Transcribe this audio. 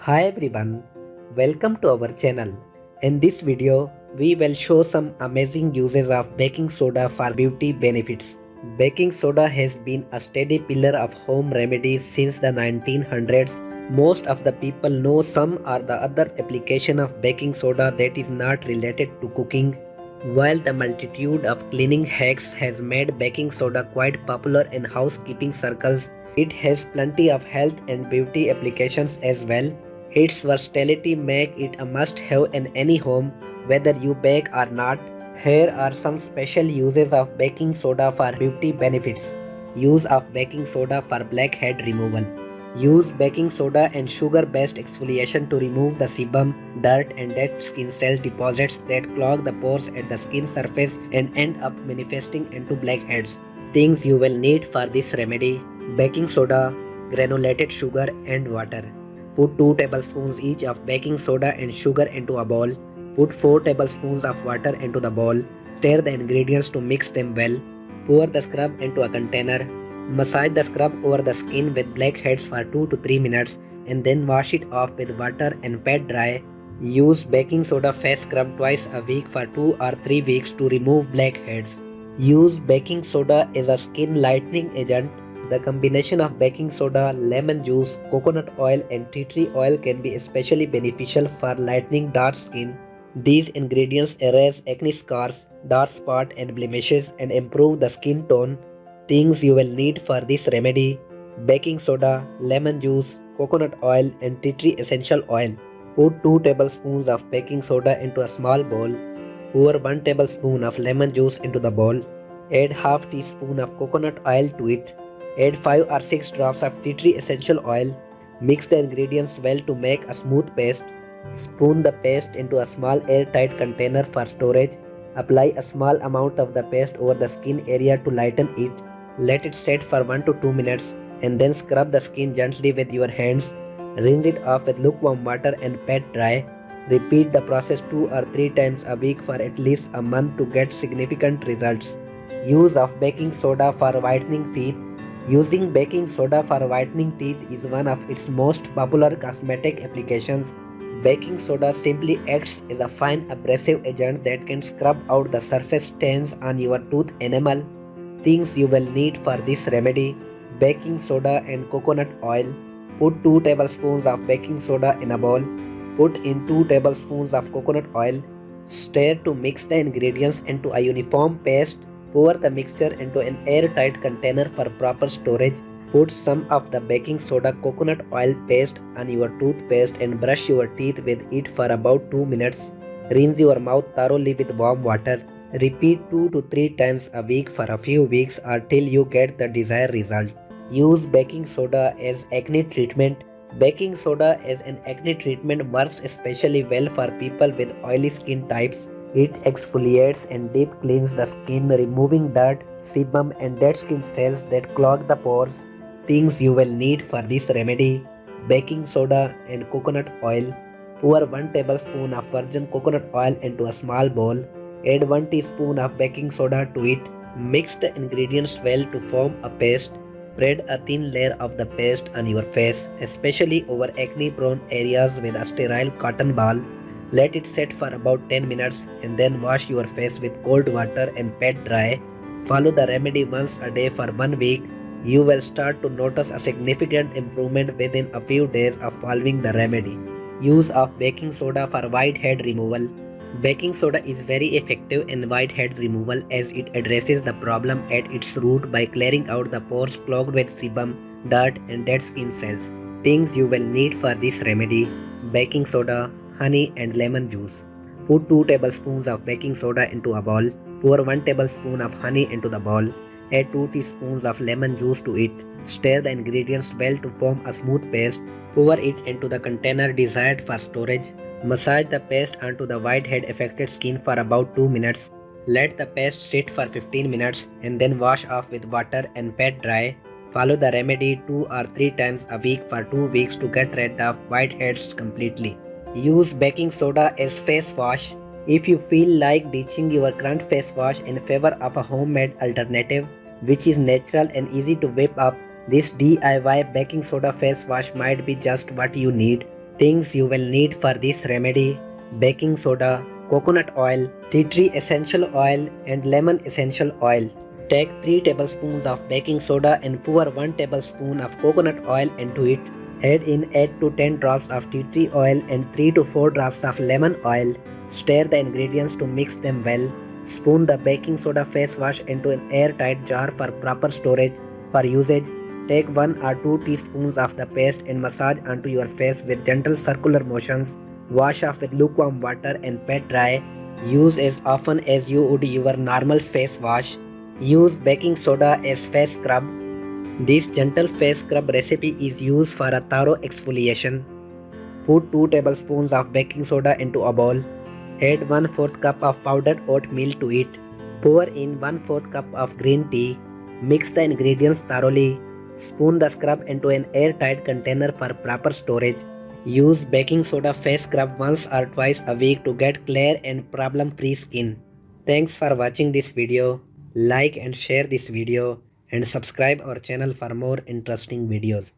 Hi everyone, welcome to our channel. In this video, we will show some amazing uses of baking soda for beauty benefits. Baking soda has been a steady pillar of home remedies since the 1900s. Most of the people know some or the other application of baking soda that is not related to cooking. While the multitude of cleaning hacks has made baking soda quite popular in housekeeping circles, it has plenty of health and beauty applications as well. Its versatility make it a must-have in any home, whether you bake or not. Here are some special uses of baking soda for beauty benefits. Use of baking soda for blackhead removal. Use baking soda and sugar-based exfoliation to remove the sebum, dirt and dead skin cell deposits that clog the pores at the skin surface and end up manifesting into blackheads. Things you will need for this remedy: baking soda, granulated sugar and water. Put 2 tablespoons each of baking soda and sugar into a bowl. Put 4 tablespoons of water into the bowl. Stir the ingredients to mix them well. Pour the scrub into a container. Massage the scrub over the skin with blackheads for 2 to 3 minutes and then wash it off with water and pat dry. Use baking soda face scrub twice a week for 2 or 3 weeks to remove blackheads. Use baking soda as a skin lightening agent. The combination of baking soda, lemon juice, coconut oil and tea tree oil can be especially beneficial for lightening dark skin. These ingredients erase acne scars, dark spots and blemishes and improve the skin tone. Things you will need for this remedy: baking soda, lemon juice, coconut oil and tea tree essential oil. Put 2 tablespoons of baking soda into a small bowl. Pour 1 tablespoon of lemon juice into the bowl. Add half teaspoon of coconut oil to it. Add 5 or 6 drops of tea tree essential oil. Mix the ingredients well to make a smooth paste. Spoon the paste into a small airtight container for storage. Apply a small amount of the paste over the skin area to lighten it. Let it set for 1 to 2 minutes and then scrub the skin gently with your hands. Rinse it off with lukewarm water and pat dry. Repeat the process 2 or 3 times a week for at least a month to get significant results. Use of baking soda for whitening teeth. Using baking soda for whitening teeth is one of its most popular cosmetic applications. Baking soda simply acts as a fine abrasive agent that can scrub out the surface stains on your tooth enamel. Things you will need for this remedy: baking soda and coconut oil. Put 2 tablespoons of baking soda in a bowl. Put in 2 tablespoons of coconut oil. Stir to mix the ingredients into a uniform paste. Pour the mixture into an airtight container for proper storage. Put some of the baking soda coconut oil paste on your toothpaste and brush your teeth with it for about 2 minutes. Rinse your mouth thoroughly with warm water. Repeat 2 to 3 times a week for a few weeks or till you get the desired result. Use baking soda as acne treatment. Baking soda as an acne treatment works especially well for people with oily skin types. It exfoliates and deep cleans the skin, removing dirt, sebum and dead skin cells that clog the pores. Things you will need for this remedy: baking soda and coconut oil. Pour 1 tablespoon of virgin coconut oil into a small bowl. Add 1 teaspoon of baking soda to it. Mix the ingredients well to form a paste. Spread a thin layer of the paste on your face, especially over acne-prone areas with a sterile cotton ball. Let it set for about 10 minutes and then wash your face with cold water and pat dry. Follow the remedy once a day for 1 week. You will start to notice a significant improvement within a few days of following the remedy. Use of baking soda for whitehead removal. Baking soda is very effective in whitehead removal as it addresses the problem at its root by clearing out the pores clogged with sebum, dirt and dead skin cells. Things you will need for this remedy: baking soda, honey and lemon juice. Put 2 tablespoons of baking soda into a bowl. Pour 1 tablespoon of honey into the bowl. Add 2 teaspoons of lemon juice to it. Stir the ingredients well to form a smooth paste. Pour it into the container desired for storage. Massage the paste onto the whitehead affected skin for about 2 minutes. Let the paste sit for 15 minutes and then wash off with water and pat dry. Follow the remedy 2 or 3 times a week for 2 weeks to get rid of whiteheads completely. Use baking soda as face wash. If you feel like ditching your current face wash in favor of a homemade alternative, which is natural and easy to whip up, this DIY baking soda face wash might be just what you need. Things you will need for this remedy: baking soda, coconut oil, tea tree essential oil, and lemon essential oil. Take 3 tablespoons of baking soda and pour 1 tablespoon of coconut oil into it. Add in 8 to 10 drops of tea tree oil and 3 to 4 drops of lemon oil. Stir the ingredients to mix them well. Spoon the baking soda face wash into an airtight jar for proper storage. For usage, take 1 or 2 teaspoons of the paste and massage onto your face with gentle circular motions. Wash off with lukewarm water and pat dry. Use as often as you would your normal face wash. Use baking soda as face scrub. This gentle face scrub recipe is used for a thorough exfoliation. Put 2 tablespoons of baking soda into a bowl. Add 1/4 cup of powdered oatmeal to it. Pour in 1/4 cup of green tea. Mix the ingredients thoroughly. Spoon the scrub into an airtight container for proper storage. Use baking soda face scrub once or twice a week to get clear and problem-free skin. Thanks for watching this video. Like and share this video and subscribe our channel for more interesting videos.